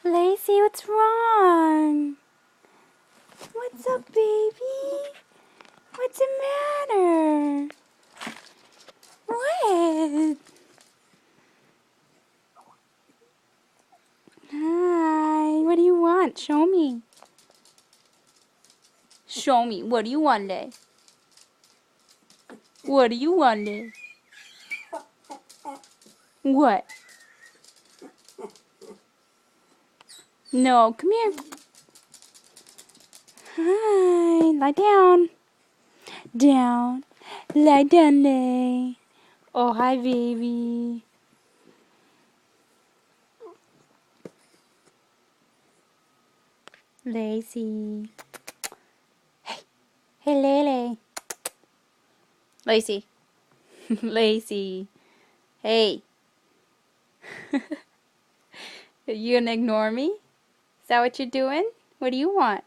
Lacey, what's wrong? What's up, baby? What's the matter? What? Hi, what do you want? Show me. Show me. What do you want, Lay? What do you want, Lay? What? No, come here. Hi, lie down. Down. Lie down, Lay. Oh, hi, baby. Lacey. Hey, Lele. Lacey. Lacey. Hey. You gonna ignore me? Is that what you're doing? What do you want?